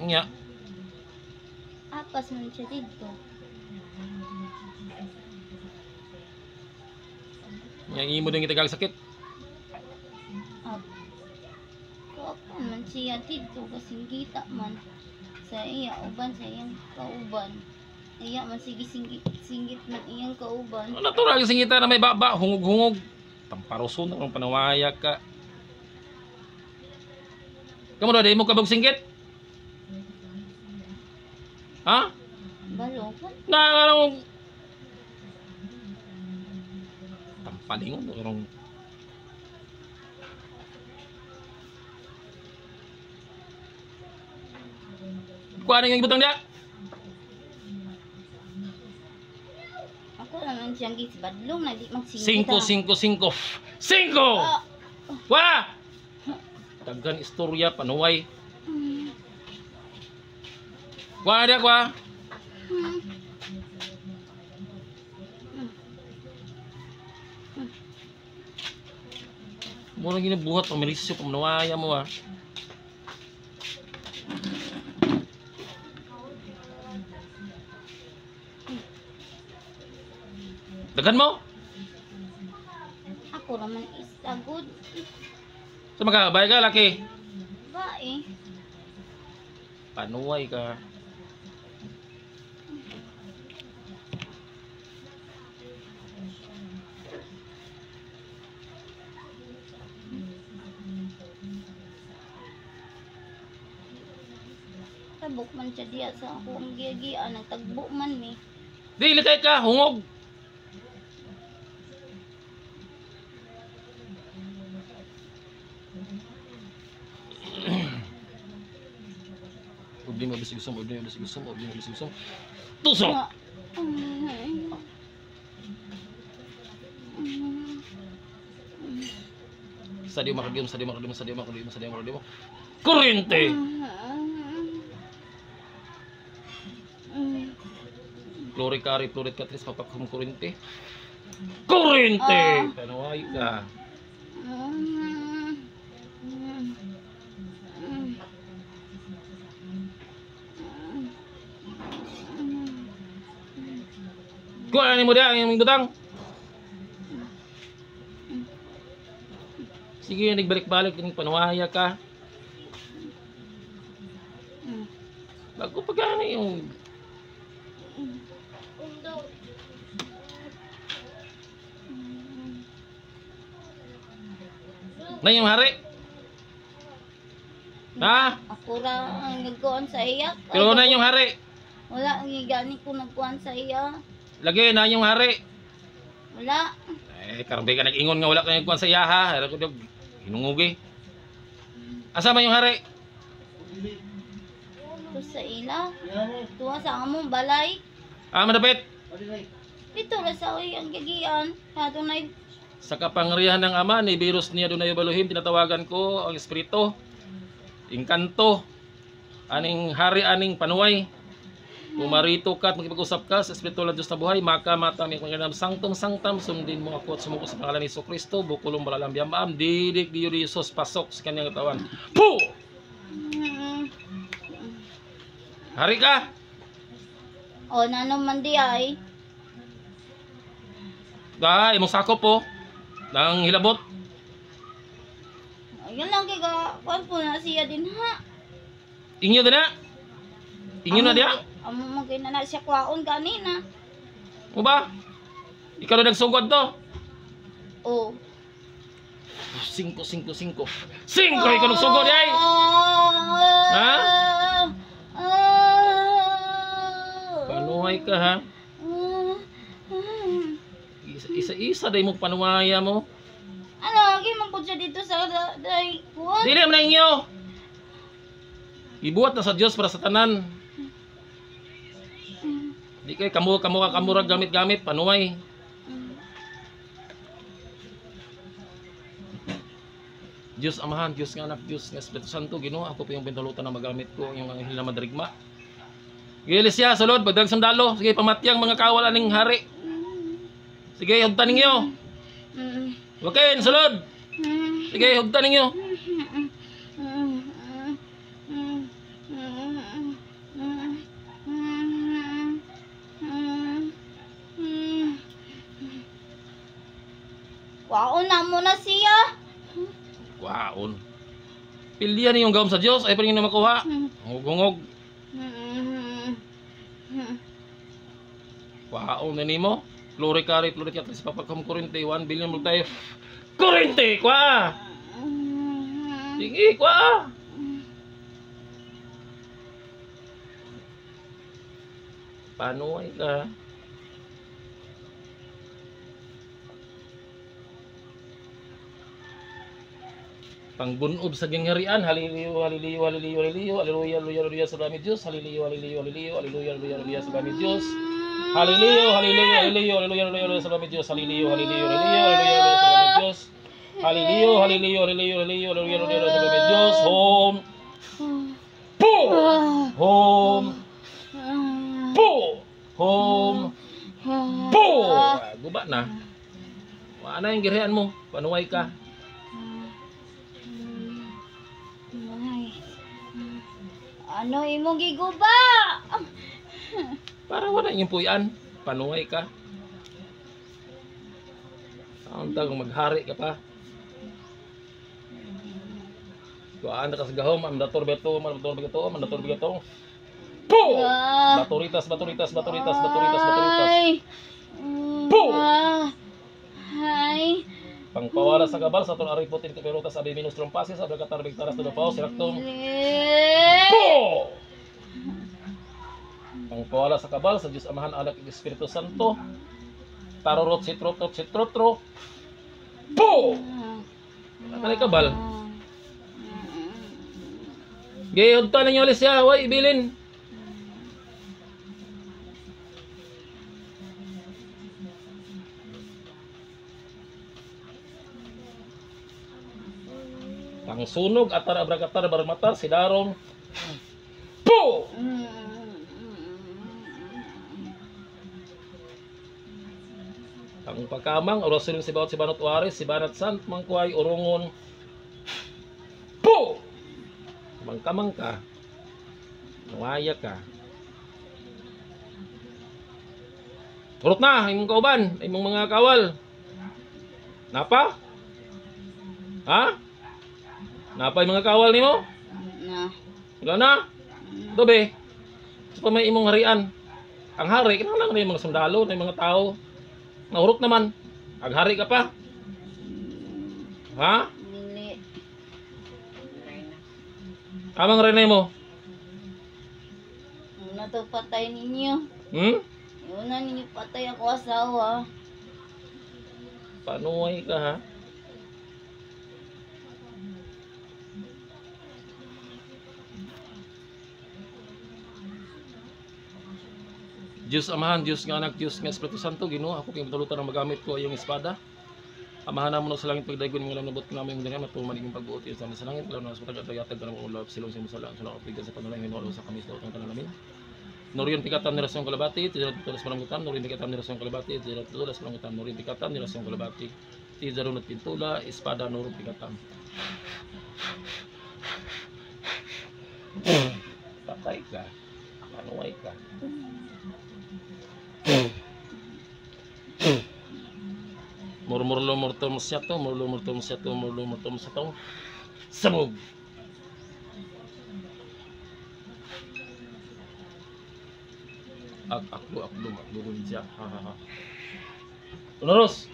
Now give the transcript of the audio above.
Nya. Apas man siya dito. Nya imo din kita sakit. Kapan man siya dito kasi kita man sa iya uban sa iyang kauban. Iya man sige singgit man iyang kauban. Natural singita na may baba, hungog-hungog. Tamparoson ang panawaya ka. Kamu na di mo kabog singgit? Ha? Balokan. Na anong tampalingon orang kuha na yung ibutang dia. Ako naman siyang gisbadlong na di magsinggit. 5 Wah! Daghan istorya panuway. Kuha dia kuha. Mo lang ginabuhat pamilisyo pamanuwaya mo ah. Daghan mo? Ako naman is a good Sa magkakabay ka, laki. bae. Panuway ka. Tabok man siya diya sa akong giyagian. Nagtagbo man ni. Di, likay ka, hungog. Ubli mo bisig-usom, ubli mo bisig-usom, ubli mo bisig-usom. Tusok! Sadio makadium, sadio makadium, sadio makadium, sadio makadium. Kurente! Klorikari, klorit katris, papakum kurente. Kurente! Panuway ka. Kuha ni mo dia ang butang. Sige, nagbalik-balik ng panuwaya ka. Bago pa gani yung na yung hari. Ha? Ako ra ang nagkuhan sa iya. Pero na yung hari. Wala, ang gani ko nagkuhan sa iya. Lagi na yung hari. Wala. Karang ka nag-ingon nga wala kang kuan sa iyaha. Hara ko dog hinungugi. Asa man yung hari? Ito sa ila. Tuwa sa among balay. Ah, madapit. Dito ra sa ang gigian. Hato na Sa kapangyarihan ng Ama, ni virus niya doon na Baluhim, tinatawagan ko ang Espiritu, Engkanto, aning hari, aning panuway. Pumarito ka at makipag-usap ka sa Espiritu ng Diyos na buhay, maka mata may kanyang sangtong sangtam, sundin mo ako at sumuko sa pangalan ni Hesus Kristo, bukulong balalang biyamam, didik di yuri Yesus, pasok sa kanyang katawan. Puh! Hari ka! O, nanon man di ay. Imong sakop po, ng hilabot. Ayun lang kay kuan po na siya din ha. Inyo din na? Inyo na diya? Amo mo kay na siya kwaon kanina. O ba? Ikaw na nagsugod to? Oh. 5 ikaw nagsugod ay! Ha? Panuhay ka ha? Isa-isa day mo panuwaya mo. Ano, gimang po siya dito sa day kuan. Dili mo na inyo. Ibuhat na sa Diyos para sa tanan. Di kay kamurag gamit-gamit panuway. Diyos Amahan, Diyos nga Anak, Diyos nga Espiritu Santo, Ginoo, ako po yung pintalutan na magamit ko yung anghel na madarigma. Gilis siya, sulod, bagdag sandalo. Sige, pamatyang mga kawalan ng hari. Sige, hugtan ninyo. Okay, sulod. Sige, hugtan ninyo. Kwaon na mo na siya. Kwaon. Pilya ni yung gawom sa Dios ay pa rin na makuha. Ngugungog. Kwaon na nimo. Flore kari sa papakam kurente 1 billion mo tayo. Kurente kwa. Sige kwa. Panuay ka. Pangbunob sa gingharian, haliliyo, haliliyo, haliliyo, haliliyo, haleluya, haleluya, haleluya sa dami Diyos, haliliyo, haliliyo, haliliyo, haleluya, haleluya, haleluya sa dami Diyos, haliliyo, haliliyo, haliliyo, haleluya, haleluya, haleluya sa dami Diyos, haliliyo, haliliyo, haliliyo, haleluya, haleluya sa dami Diyos, haliliyo, haliliyo, haliliyo, haliliyo, haleluya, haleluya sa dami Diyos, home, po, home, po, home, po, guba na, ano yung girihan mo, panuway ka. Ano imong giguba? Para wala yung puyan, panuway ka. Ang tag maghari ka pa. Kuan ka sa gahom, mandator beto, mandator beto, mandator beto. Po! Baturitas, baturitas, baturitas, baturitas, baturitas. Po! Hay. Pangpawala sa kabal sa tulari putin kapirutas abi minus trompasis abra katarbig taras tulo pao siraktum. Po! Pangpawala sa kabal sa Diyos Amahan Anak ug Espiritu Santo. Tarorot sitrotot sitrotro. Po! Kanay kabal. Gayod ta ninyo alis ya, way ibilin. Ang sunog atar abragatar barmatar si darong po. Ang pagkamang orasin si bawat si Banat Waris si Banat Sant mangkuay urungon po. Mangkamang ka nuwaya ka urot na imong kauban imong mga kawal napa ha. Napay mga kawal nimo? Na. Wala na. Dobe. Pa may imong harian. Ang hari kinahanglan na mga sundalo, na mga tao. Nahurot naman. Aghari ka pa. Ha? Dili. Amang renay mo? Una to patay ninyo. Una ninyo patay ako asawa. Panuway ka ha? Diyos Amahan, Diyos nga Anak, Diyos nga Espiritu Santo, Ginoo, ako kay matulutan na magamit ko ay yung espada. Amahan mo sa langit pagdaygon ng alam nabot ko namin yung dinam at pumalig yung pagbuot yun sa langit. Kalaw na sa patag-atag ka ng ulap silong sa musalang sa nakapigan sa panulay ng sa kamis daw tang namin. Noriyon pikatan ni Rasyon Kalabati, tijarot tulas parangutan, noriyon pikatan ni Rasyon Kalabati, tijarot tulas parangutan, noriyon pikatan ni Rasyon Kalabati, tijarot at pintula, espada noriyon pikatan. Patay ka, panuway ka. Murmurlo murtom syato, murlo murtom syato, murlo murtom syato. Samog. Aklo siya. Ha ha ha. Unaros.